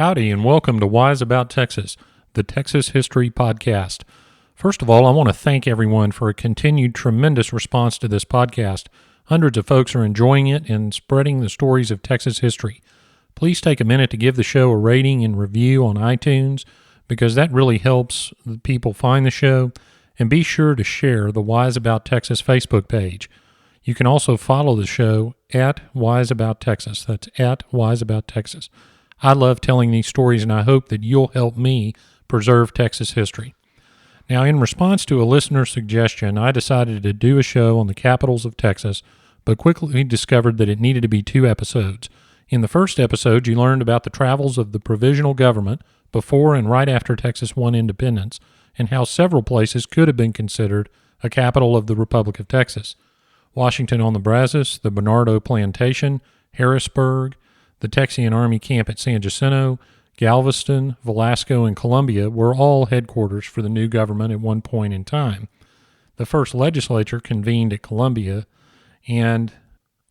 Howdy, and welcome to Wise About Texas, the Texas History Podcast. First of all, I want to thank everyone for a continued tremendous response to this podcast. Hundreds of folks are enjoying it and spreading the stories of Texas history. Please take a minute to give the show a rating and review on iTunes, because that really helps the people find the show, and be sure to share the Wise About Texas Facebook page. You can also follow the show at Wise About Texas. That's at Wise About Texas. I love telling these stories, and I hope that you'll help me preserve Texas history. Now, in response to a listener suggestion, I decided to do a show on the capitals of Texas, but quickly discovered that it needed to be 2 episodes. In the first episode, you learned about the travels of the provisional government before and right after Texas won independence, and how several places could have been considered a capital of the Republic of Texas. Washington on the Brazos, the Bernardo Plantation, Harrisburg, the Texian Army Camp at San Jacinto, Galveston, Velasco, and Columbia were all headquarters for the new government at one point in time. The first legislature convened at Columbia, and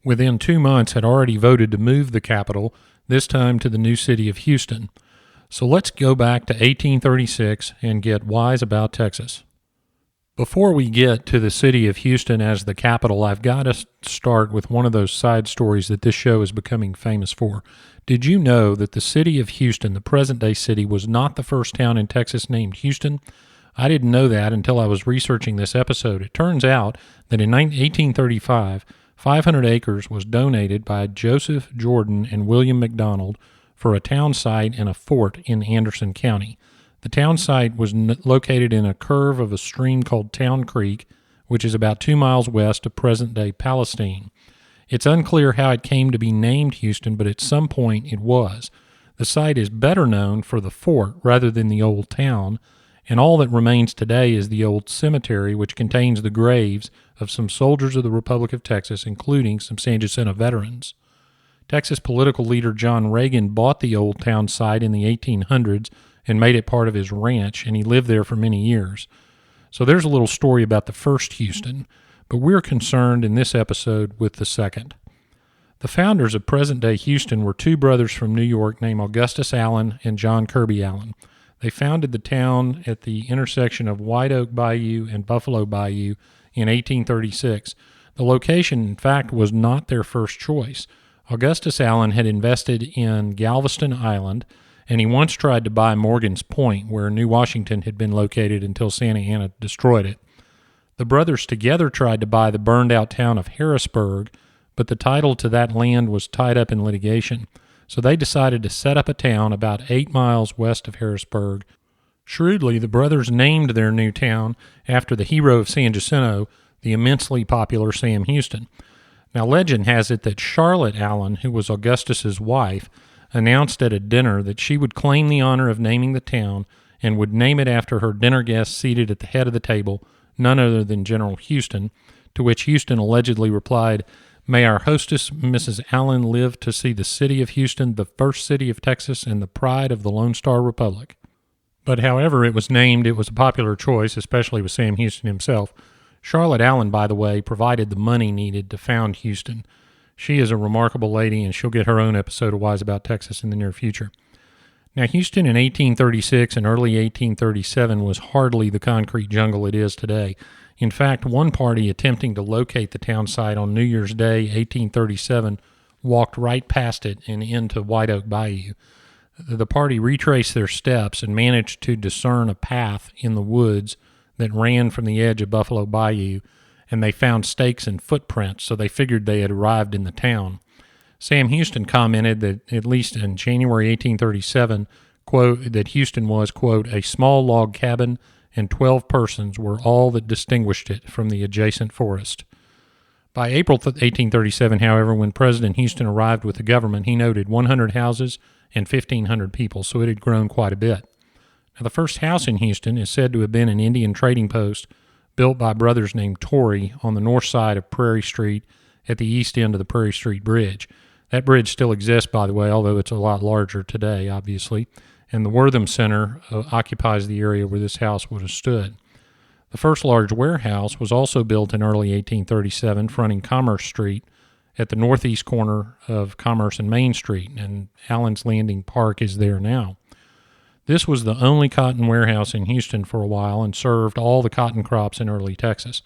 within 2 months had already voted to move the capital, this time to the new city of Houston. So let's go back to 1836 and get wise about Texas. Before we get to the city of Houston as the capital, I've got to start with one of those side stories that this show is becoming famous for. Did you know that the city of Houston, the present-day city, was not the first town in Texas named Houston? I didn't know that until I was researching this episode. It turns out that in 1835, 500 acres was donated by Joseph Jordan and William McDonald for a town site and a fort in Anderson County. The town site was located in a curve of a stream called Town Creek, which is about 2 miles west of present-day Palestine. It's unclear how it came to be named Houston, but at some point it was. The site is better known for the fort rather than the old town, and all that remains today is the old cemetery, which contains the graves of some soldiers of the Republic of Texas, including some San Jacinto veterans. Texas political leader John Reagan bought the old town site in the 1800s and made it part of his ranch, and he lived there for many years. So there's a little story about the first Houston, but we're concerned in this episode with the second. The founders of present-day Houston were 2 brothers from New York named Augustus Allen and John Kirby Allen. They founded the town at the intersection of White Oak Bayou and Buffalo Bayou in 1836. The location, in fact, was not their first choice. Augustus Allen had invested in Galveston Island, and he once tried to buy Morgan's Point, where New Washington had been located until Santa Anna destroyed it. The brothers together tried to buy the burned-out town of Harrisburg, but the title to that land was tied up in litigation, so they decided to set up a town about 8 miles west of Harrisburg. Shrewdly, the brothers named their new town after the hero of San Jacinto, the immensely popular Sam Houston. Now, legend has it that Charlotte Allen, who was Augustus's wife, announced at a dinner that she would claim the honor of naming the town and would name it after her dinner guest seated at the head of the table, none other than General Houston, to which Houston allegedly replied, "May our hostess, Mrs. Allen, live to see the city of Houston, the first city of Texas, and the pride of the Lone Star Republic." But however it was named, it was a popular choice, especially with Sam Houston himself. Charlotte Allen, by the way, provided the money needed to found Houston. She is a remarkable lady, and she'll get her own episode of Wise About Texas in the near future. Now, Houston in 1836 and early 1837 was hardly the concrete jungle it is today. In fact, one party attempting to locate the town site on New Year's Day, 1837, walked right past it and into White Oak Bayou. The party retraced their steps and managed to discern a path in the woods that ran from the edge of Buffalo Bayou, and they found stakes and footprints, so they figured they had arrived in the town. Sam Houston commented that, at least in January 1837, quote, that Houston was, quote, a small log cabin and 12 persons were all that distinguished it from the adjacent forest. By April 1837, however, when President Houston arrived with the government, he noted 100 houses and 1,500 people, so it had grown quite a bit. Now, the first house in Houston is said to have been an Indian trading post built by brothers named Torrey on the north side of Prairie Street at the east end of the Prairie Street Bridge. That bridge still exists, by the way, although it's a lot larger today, obviously, and the Wortham Center occupies the area where this house would have stood. The first large warehouse was also built in early 1837, fronting Commerce Street at the northeast corner of Commerce and Main Street, and Allen's Landing Park is there now. This was the only cotton warehouse in Houston for a while and served all the cotton crops in early Texas.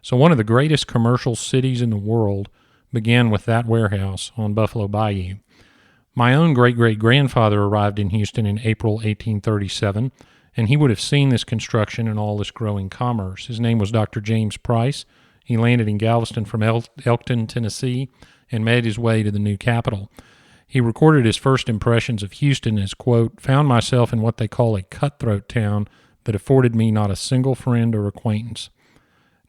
So one of the greatest commercial cities in the world began with that warehouse on Buffalo Bayou. My own great-great-grandfather arrived in Houston in April 1837, and he would have seen this construction and all this growing commerce. His name was Dr. James Price. He landed in Galveston from Elkton, Tennessee, and made his way to the new capital. He recorded his first impressions of Houston as, quote, "found myself in what they call a cutthroat town that afforded me not a single friend or acquaintance."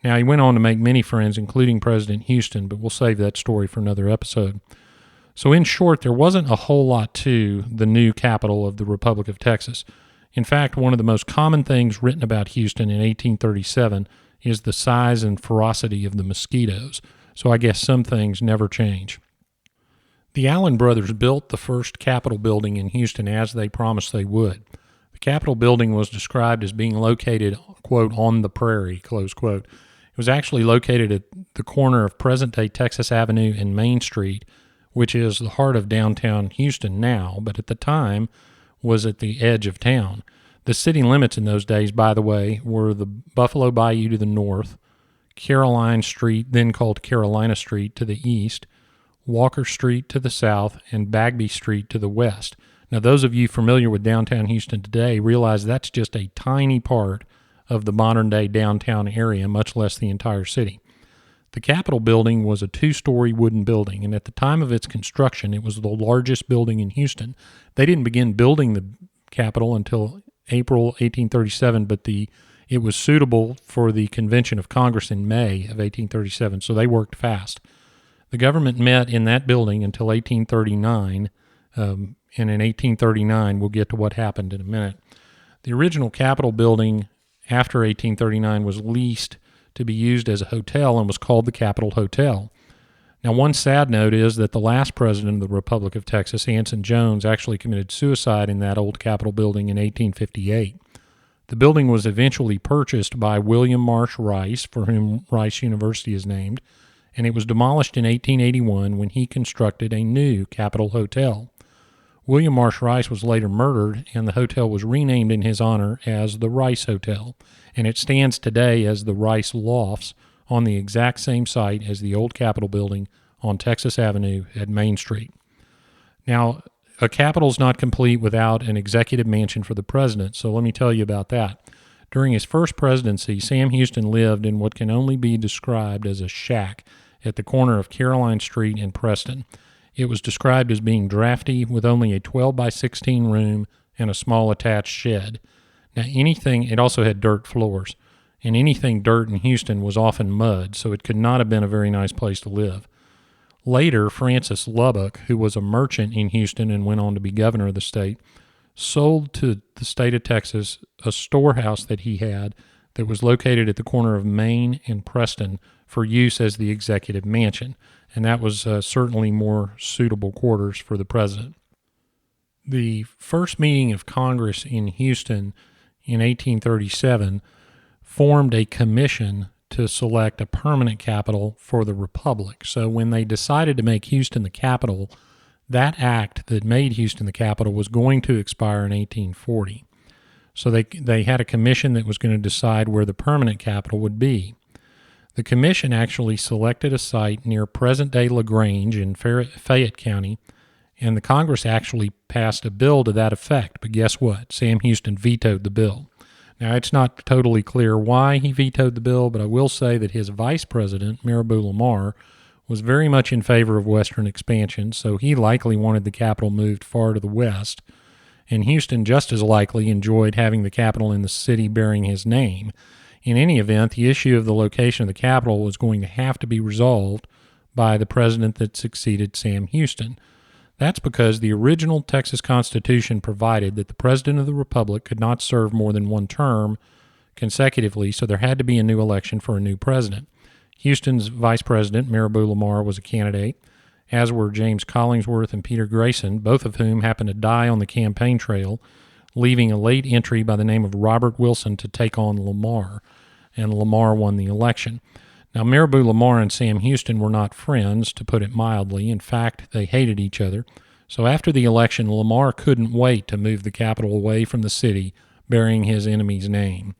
Now, he went on to make many friends, including President Houston, but we'll save that story for another episode. So in short, there wasn't a whole lot to the new capital of the Republic of Texas. In fact, one of the most common things written about Houston in 1837 is the size and ferocity of the mosquitoes. So I guess some things never change. The Allen brothers built the first Capitol building in Houston as they promised they would. The Capitol building was described as being located, quote, "on the prairie," close quote. It was actually located at the corner of present-day Texas Avenue and Main Street, which is the heart of downtown Houston now, but at the time was at the edge of town. The city limits in those days, by the way, were the Buffalo Bayou to the north, Caroline Street, then called Carolina Street, to the east, Walker Street to the south, and Bagby Street to the west. Now, those of you familiar with downtown Houston today realize that's just a tiny part of the modern-day downtown area, much less the entire city. The Capitol building was a 2-story wooden building, and at the time of its construction, it was the largest building in Houston. They didn't begin building the Capitol until April 1837, but it was suitable for the Convention of Congress in May of 1837, so they worked fast. The government met in that building until 1839, and in 1839, we'll get to what happened in a minute. The original Capitol building after 1839 was leased to be used as a hotel and was called the Capitol Hotel. Now, one sad note is that the last president of the Republic of Texas, Anson Jones, actually committed suicide in that old Capitol building in 1858. The building was eventually purchased by William Marsh Rice, for whom Rice University is named, and it was demolished in 1881 when he constructed a new Capitol Hotel. William Marsh Rice was later murdered, and the hotel was renamed in his honor as the Rice Hotel, and it stands today as the Rice Lofts on the exact same site as the old Capitol building on Texas Avenue at Main Street. Now, a Capitol's not complete without an executive mansion for the president, so let me tell you about that. During his first presidency, Sam Houston lived in what can only be described as a shack at the corner of Caroline Street and Preston. It was described as being drafty with only a 12 by 16 room and a small attached shed. Now, it also had dirt floors, and anything dirt in Houston was often mud, so it could not have been a very nice place to live. Later, Francis Lubbock, who was a merchant in Houston and went on to be governor of the state, sold to the state of Texas a storehouse that he had that was located at the corner of Main and Preston for use as the executive mansion, and that was certainly more suitable quarters for the president. The first meeting of Congress in Houston in 1837 formed a commission to select a permanent capital for the Republic. So when they decided to make Houston the capital, that act that made Houston the capital was going to expire in 1840. So they had a commission that was going to decide where the permanent capital would be. The commission actually selected a site near present-day LaGrange in Fayette County, and the Congress actually passed a bill to that effect. But guess what? Sam Houston vetoed the bill. Now, it's not totally clear why he vetoed the bill, but I will say that his vice president, Marabou Lamar, was very much in favor of Western expansion, so he likely wanted the capital moved far to the west, and Houston just as likely enjoyed having the capital in the city bearing his name. In any event, the issue of the location of the capital was going to have to be resolved by the president that succeeded Sam Houston. That's because the original Texas Constitution provided that the President of the Republic could not serve more than one term consecutively, so there had to be a new election for a new president. Houston's vice president, Marabou Lamar, was a candidate, as were James Collingsworth and Peter Grayson, both of whom happened to die on the campaign trail, leaving a late entry by the name of Robert Wilson to take on Lamar, and Lamar won the election. Now, Marabou Lamar and Sam Houston were not friends, to put it mildly. In fact, they hated each other. So after the election, Lamar couldn't wait to move the capital away from the city, bearing his enemy's name.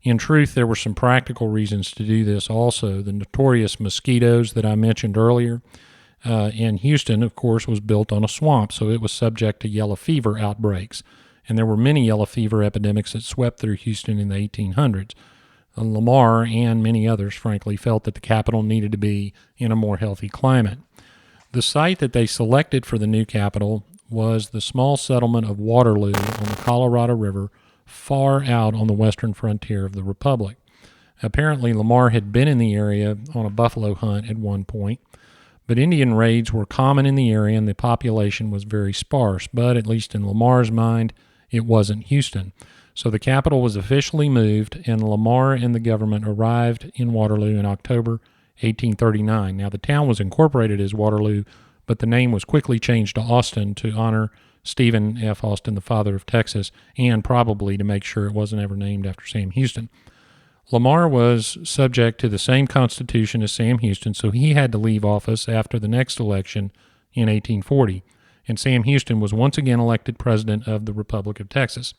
In truth, there were some practical reasons to do this also. The notorious mosquitoes that I mentioned earlier, and Houston, of course, was built on a swamp, so it was subject to yellow fever outbreaks. And there were many yellow fever epidemics that swept through Houston in the 1800s. Lamar and many others, frankly, felt that the capital needed to be in a more healthy climate. The site that they selected for the new capital was the small settlement of Waterloo on the Colorado River, far out on the western frontier of the Republic. Apparently, Lamar had been in the area on a buffalo hunt at one point, but Indian raids were common in the area and the population was very sparse, but at least in Lamar's mind, it wasn't Houston. So the capital was officially moved, and Lamar and the government arrived in Waterloo in October 1839. Now, the town was incorporated as Waterloo, but the name was quickly changed to Austin to honor Stephen F. Austin, the father of Texas, and probably to make sure it wasn't ever named after Sam Houston. Lamar was subject to the same constitution as Sam Houston, so he had to leave office after the next election in 1840, and Sam Houston was once again elected president of the Republic of Texas.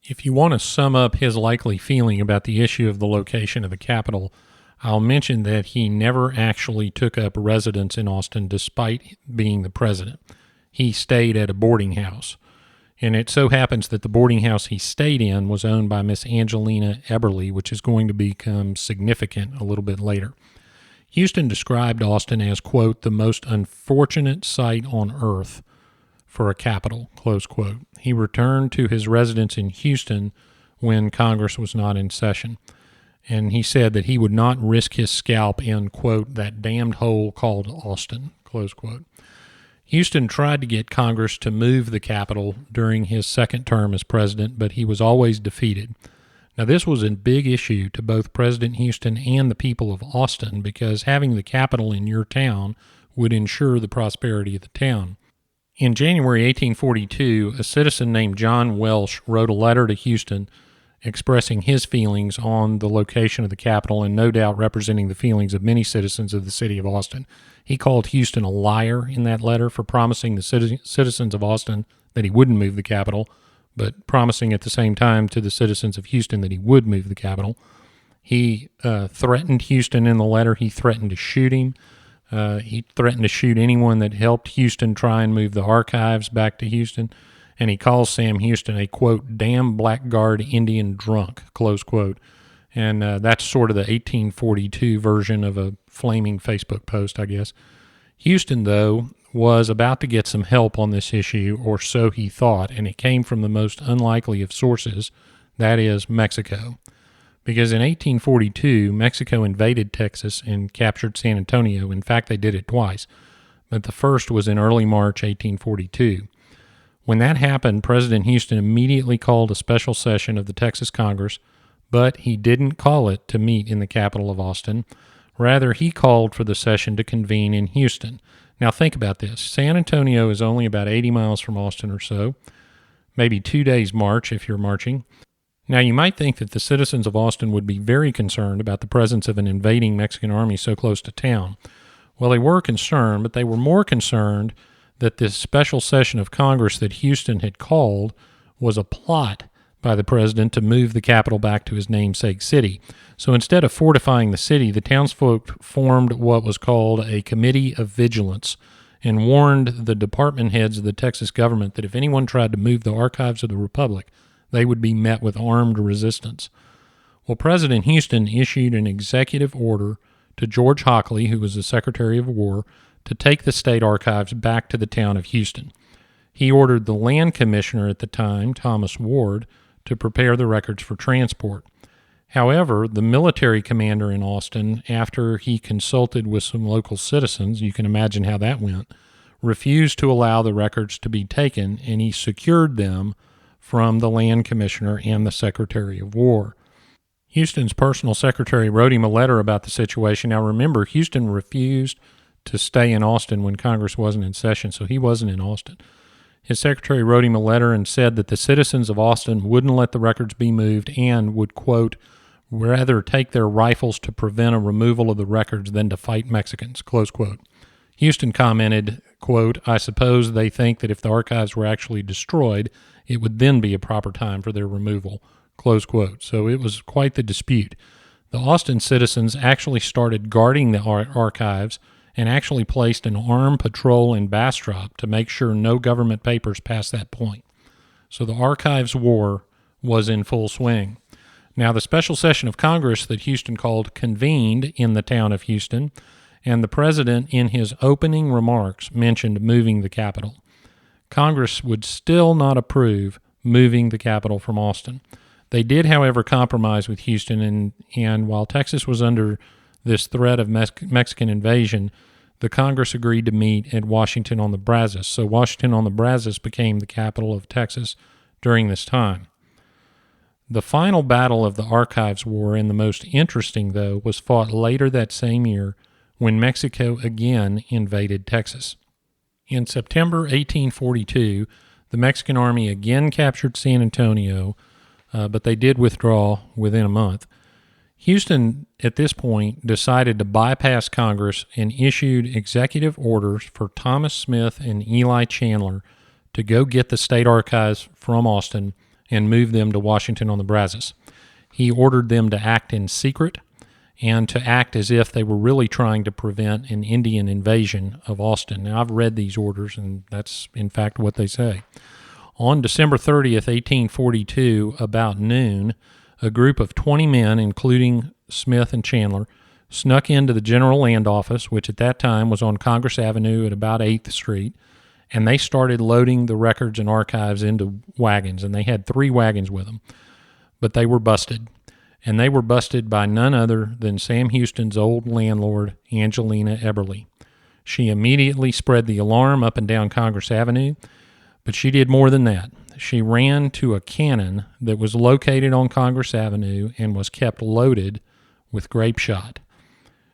If you want to sum up his likely feeling about the issue of the location of the capital, I'll mention that he never actually took up residence in Austin despite being the president. He stayed at a boarding house, and it so happens that the boarding house he stayed in was owned by Miss Angelina Eberly, which is going to become significant a little bit later. Houston described Austin as, quote, the most unfortunate site on earth for a capital, close quote. He returned to his residence in Houston when Congress was not in session, and he said that he would not risk his scalp in, quote, that damned hole called Austin, close quote. Houston tried to get Congress to move the capital during his second term as president, but he was always defeated. Now, this was a big issue to both President Houston and the people of Austin because having the capital in your town would ensure the prosperity of the town. In January 1842, a citizen named John Welsh wrote a letter to Houston expressing his feelings on the location of the capital and no doubt representing the feelings of many citizens of the city of Austin. He called Houston a liar in that letter for promising the citizens of Austin that he wouldn't move the capital, but promising at the same time to the citizens of Houston that he would move the capital. He threatened Houston in the letter. He threatened to shoot him. He threatened to shoot anyone that helped Houston try and move the archives back to Houston. And he calls Sam Houston a, quote, damn blackguard Indian drunk, close quote. And that's sort of the 1842 version of a flaming Facebook post, I guess. Houston, though, was about to get some help on this issue, or so he thought, and it came from the most unlikely of sources, that is, Mexico. Because in 1842, Mexico invaded Texas and captured San Antonio. In fact, they did it twice, but the first was in early March 1842. When that happened, President Houston immediately called a special session of the Texas Congress, but he didn't call it to meet in the capital of Austin. Rather, he called for the session to convene in Houston. Now think about this. San Antonio is only about 80 miles from Austin or so, maybe 2 days' march if you're marching. Now, you might think that the citizens of Austin would be very concerned about the presence of an invading Mexican army so close to town. Well, they were concerned, but they were more concerned that this special session of Congress that Houston had called was a plot by the president to move the capital back to his namesake city. So instead of fortifying the city, the townsfolk formed what was called a committee of vigilance and warned the department heads of the Texas government that if anyone tried to move the archives of the Republic, they would be met with armed resistance. Well, President Houston issued an executive order to George Hockley, who was the Secretary of War, to take the state archives back to the town of Houston. He ordered the land commissioner at the time, Thomas Ward, to prepare the records for transport. However, the military commander in Austin, after he consulted with some local citizens, you can imagine how that went, refused to allow the records to be taken, and he secured them from the land commissioner and the Secretary of War. Houston's personal secretary wrote him a letter about the situation. Now remember, Houston refused to stay in Austin when Congress wasn't in session, so he wasn't in Austin. His secretary wrote him a letter and said that the citizens of Austin wouldn't let the records be moved and would, quote, rather take their rifles to prevent a removal of the records than to fight Mexicans, close quote. Houston commented, quote, I suppose they think that if the archives were actually destroyed, it would then be a proper time for their removal, close quote. So it was quite the dispute. The Austin citizens actually started guarding the archives and actually placed an armed patrol in Bastrop to make sure no government papers passed that point. So the archives war was in full swing. Now, the special session of Congress that Houston called convened in the town of Houston, and the president, in his opening remarks, mentioned moving the capital. Congress would still not approve moving the capital from Austin. They did, however, compromise with Houston, and while Texas was under this threat of Mexican invasion, the Congress agreed to meet at Washington on the Brazos. So Washington on the Brazos became the capital of Texas during this time. The final battle of the Archives War, and the most interesting, though, was fought later that same year when Mexico again invaded Texas. In September 1842, the Mexican army again captured San Antonio, but they did withdraw within a month. Houston, at this point, decided to bypass Congress and issued executive orders for Thomas Smith and Eli Chandler to go get the state archives from Austin and move them to Washington on the Brazos. He ordered them to act in secret and to act as if they were really trying to prevent an Indian invasion of Austin. Now, I've read these orders, and that's, in fact, what they say. On December 30th, 1842, about noon, a group of 20 men, including Smith and Chandler, snuck into the General Land Office, which at that time was on Congress Avenue at about 8th Street, and they started loading the records and archives into wagons, and they had 3 wagons with them. But they were busted, and they were busted by none other than Sam Houston's old landlord, Angelina Eberly. She immediately spread the alarm up and down Congress Avenue, but she did more than that. She ran to a cannon that was located on Congress Avenue and was kept loaded with grape shot.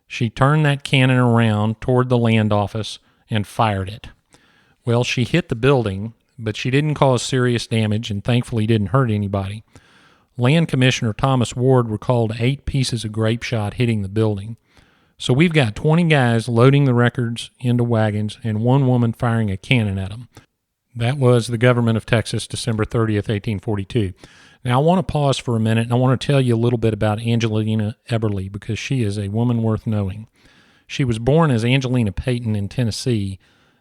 She turned that cannon around toward the land office and fired it. Well, she hit the building, but she didn't cause serious damage and thankfully didn't hurt anybody. Land Commissioner Thomas Ward recalled 8 pieces of grape shot hitting the building. So we've got 20 guys loading the records into wagons and 1 woman firing a cannon at them. That was the government of Texas, December 30th, 1842. Now, I want to pause for a minute, and I want to tell you a little bit about Angelina Eberly, because she is a woman worth knowing. She was born as Angelina Payton in Tennessee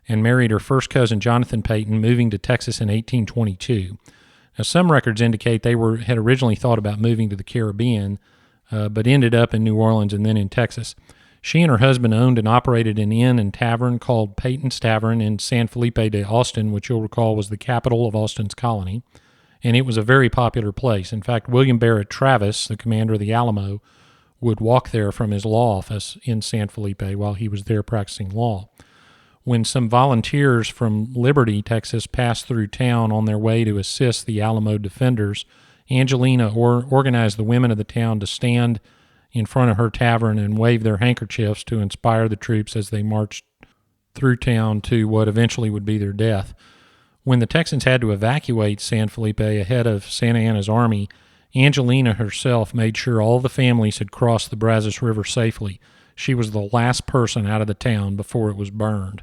and married her first cousin, Jonathan Payton, moving to Texas in 1822. Now, some records indicate they had originally thought about moving to the Caribbean, but ended up in New Orleans and then in Texas. She and her husband owned and operated an inn and tavern called Payton's Tavern in San Felipe de Austin, which you'll recall was the capital of Austin's colony, and it was a very popular place. In fact, William Barrett Travis, the commander of the Alamo, would walk there from his law office in San Felipe while he was there practicing law. When some volunteers from Liberty, Texas, passed through town on their way to assist the Alamo defenders, Angelina organized the women of the town to stand in front of her tavern and wave their handkerchiefs to inspire the troops as they marched through town to what eventually would be their death. When the Texans had to evacuate San Felipe ahead of Santa Anna's army, Angelina herself made sure all the families had crossed the Brazos River safely. She was the last person out of the town before it was burned.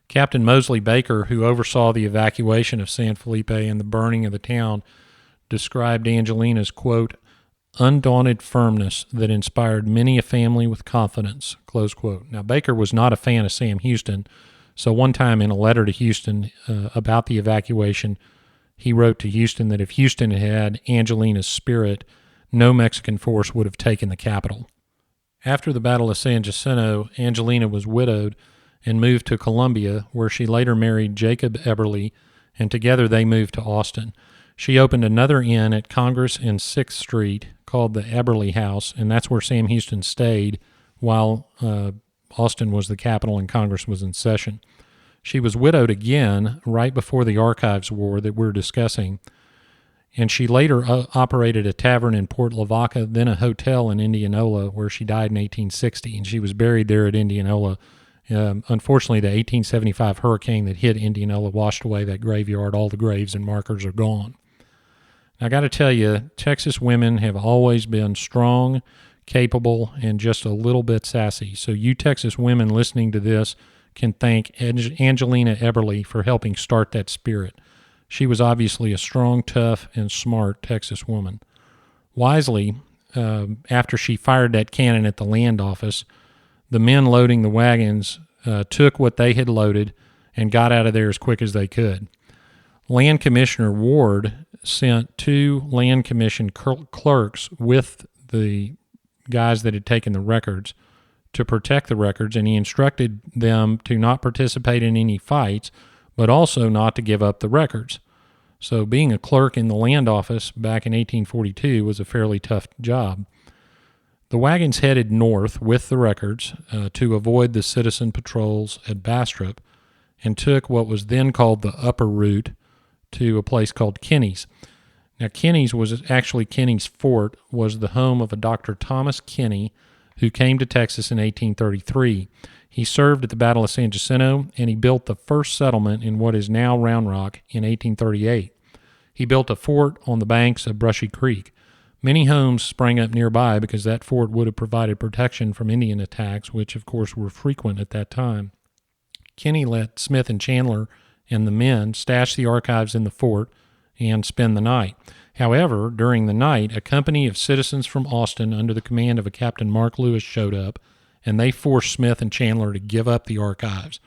Captain Mosley Baker, who oversaw the evacuation of San Felipe and the burning of the town, described Angelina's, quote, undaunted firmness that inspired many a family with confidence, close quote. Now, Baker was not a fan of Sam Houston, so one time in a letter to Houston about the evacuation, he wrote to Houston that if Houston had Angelina's spirit, no Mexican force would have taken the capital. After the Battle of San Jacinto, Angelina was widowed and moved to Columbia, where she later married Jacob Eberly, and together they moved to Austin. She opened another inn at Congress and 6th Street called the Eberly House, and that's where Sam Houston stayed while Austin was the capital and Congress was in session. She was widowed again right before the Archives War that we're discussing, and she later operated a tavern in Port Lavaca, then a hotel in Indianola, where she died in 1860, and she was buried there at Indianola. Unfortunately, the 1875 hurricane that hit Indianola washed away that graveyard. All the graves and markers are gone. I got to tell you, Texas women have always been strong, capable, and just a little bit sassy. So you Texas women listening to this can thank Angelina Eberly for helping start that spirit. She was obviously a strong, tough, and smart Texas woman. Wisely, after she fired that cannon at the land office, the men loading the wagons took what they had loaded and got out of there as quick as they could. Land Commissioner Ward sent 2 land commission clerks with the guys that had taken the records to protect the records, and he instructed them to not participate in any fights, but also not to give up the records. So being a clerk in the land office back in 1842 was a fairly tough job. The wagons headed north with the records to avoid the citizen patrols at Bastrop and took what was then called the upper route to a place called Kinney's. Now, Kinney's Fort was the home of a Dr. Thomas Kinney, who came to Texas in 1833. He served at the Battle of San Jacinto, and he built the first settlement in what is now Round Rock in 1838. He built a fort on the banks of Brushy Creek. Many homes sprang up nearby because that fort would have provided protection from Indian attacks, which, of course, were frequent at that time. Kinney let Smith and Chandler and the men stash the archives in the fort and spend the night. However, during the night, a company of citizens from Austin under the command of a Captain Mark Lewis showed up, and they forced Smith and Chandler to give up the archives.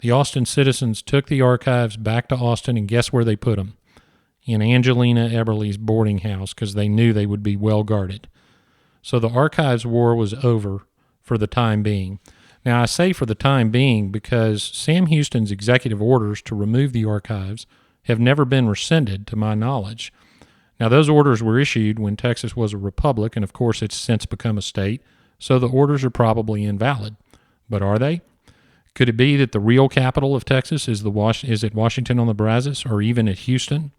The Austin citizens took the archives back to Austin, and guess where they put them? In Angelina Eberly's boarding house, because they knew they would be well guarded. So the archives war was over for the time being. Now, I say for the time being because Sam Houston's executive orders to remove the archives have never been rescinded, to my knowledge. Now, those orders were issued when Texas was a republic, and of course it's since become a state, so the orders are probably invalid. But are they? Could it be that the real capital of Texas is at Washington on the Brazos, or even at Houston?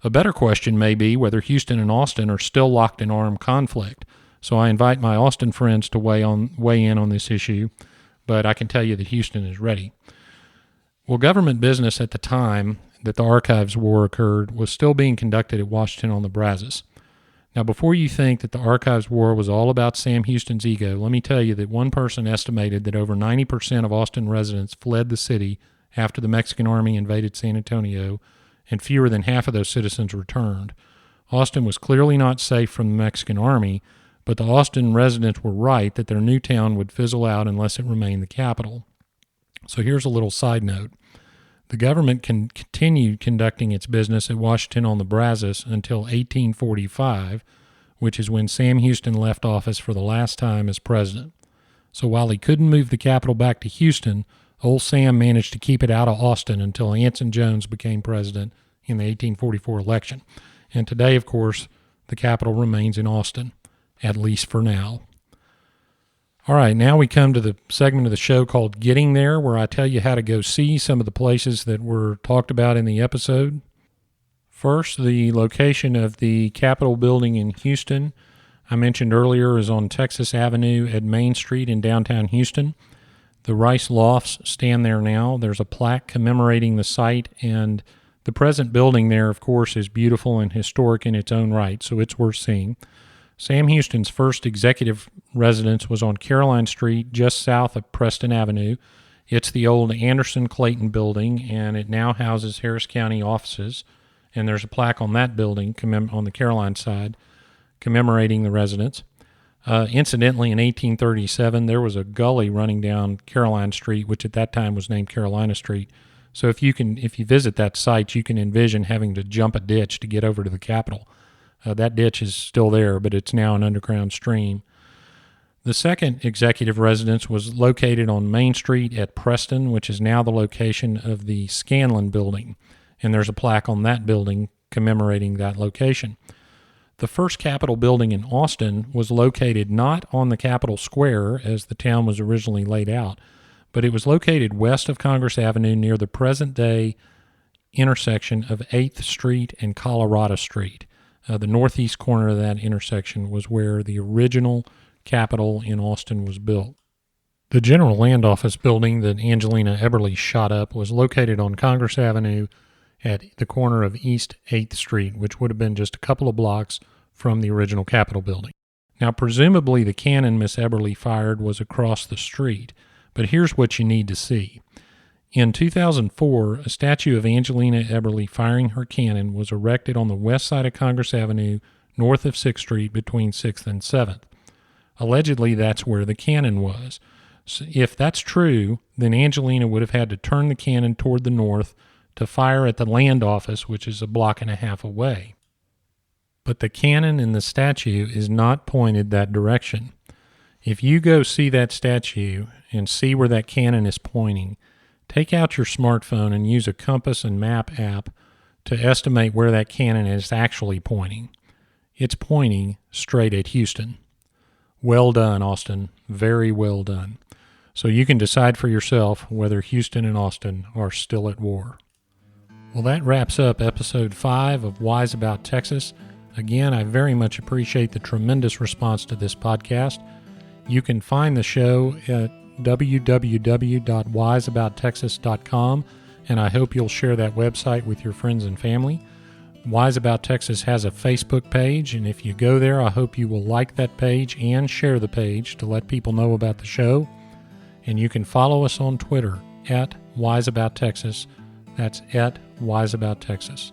A better question may be whether Houston and Austin are still locked in armed conflict. So I invite my Austin friends to weigh in on this issue, but I can tell you that Houston is ready. Well, government business at the time that the Archives War occurred was still being conducted at Washington on the Brazos. Now, before you think that the Archives War was all about Sam Houston's ego, let me tell you that one person estimated that over 90% of Austin residents fled the city after the Mexican Army invaded San Antonio, and fewer than half of those citizens returned. Austin was clearly not safe from the Mexican Army, but the Austin residents were right that their new town would fizzle out unless it remained the capital. So here's a little side note. The government continued conducting its business at Washington on the Brazos until 1845, which is when Sam Houston left office for the last time as president. So while he couldn't move the capital back to Houston, old Sam managed to keep it out of Austin until Anson Jones became president in the 1844 election. And today, of course, the capital remains in Austin, at least for now. All right, now we come to the segment of the show called Getting There, where I tell you how to go see some of the places that were talked about in the episode. First, the location of the Capitol building in Houston, I mentioned earlier, is on Texas Avenue at Main Street in downtown Houston. The Rice Lofts stand there now. There's a plaque commemorating the site, and the present building there, of course, is beautiful and historic in its own right, so it's worth seeing. Sam Houston's first executive residence was on Caroline Street, just south of Preston Avenue. It's the old Anderson Clayton building, and it now houses Harris County offices. And there's a plaque on that building on the Caroline side commemorating the residence. Incidentally, in 1837, there was a gully running down Caroline Street, which at that time was named Carolina Street. So if you visit that site, you can envision having to jump a ditch to get over to the Capitol. That ditch is still there, but it's now an underground stream. The second executive residence was located on Main Street at Preston, which is now the location of the Scanlon building, and there's a plaque on that building commemorating that location. The first Capitol building in Austin was located not on the Capitol Square as the town was originally laid out, but it was located west of Congress Avenue near the present-day intersection of 8th Street and Colorado Street. The northeast corner of that intersection was where the original Capitol in Austin was built. The General Land Office building that Angelina Eberly shot up was located on Congress Avenue at the corner of East 8th Street, which would have been just a couple of blocks from the original Capitol building. Now, presumably the cannon Miss Eberly fired was across the street, but here's what you need to see. In 2004, a statue of Angelina Eberly firing her cannon was erected on the west side of Congress Avenue, north of 6th Street, between 6th and 7th. Allegedly, that's where the cannon was. So if that's true, then Angelina would have had to turn the cannon toward the north to fire at the land office, which is a block and a half away. But the cannon in the statue is not pointed that direction. If you go see that statue and see where that cannon is pointing, take out your smartphone and use a compass and map app to estimate where that cannon is actually pointing. It's pointing straight at Houston. Well done, Austin. Very well done. So you can decide for yourself whether Houston and Austin are still at war. Well, that wraps up episode 5 of Wise About Texas. Again, I very much appreciate the tremendous response to this podcast. You can find the show at www.wiseabouttexas.com, and I hope you'll share that website with your friends and family. Wise About Texas has a Facebook page, and if you go there, I hope you will like that page and share the page to let people know about the show. And you can follow us on Twitter at Wise About Texas. That's at Wise About Texas.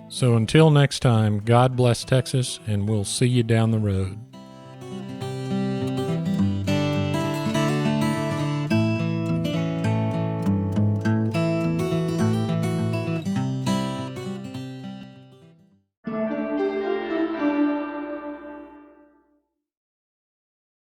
So until next time, God bless Texas, and we'll see you down the road.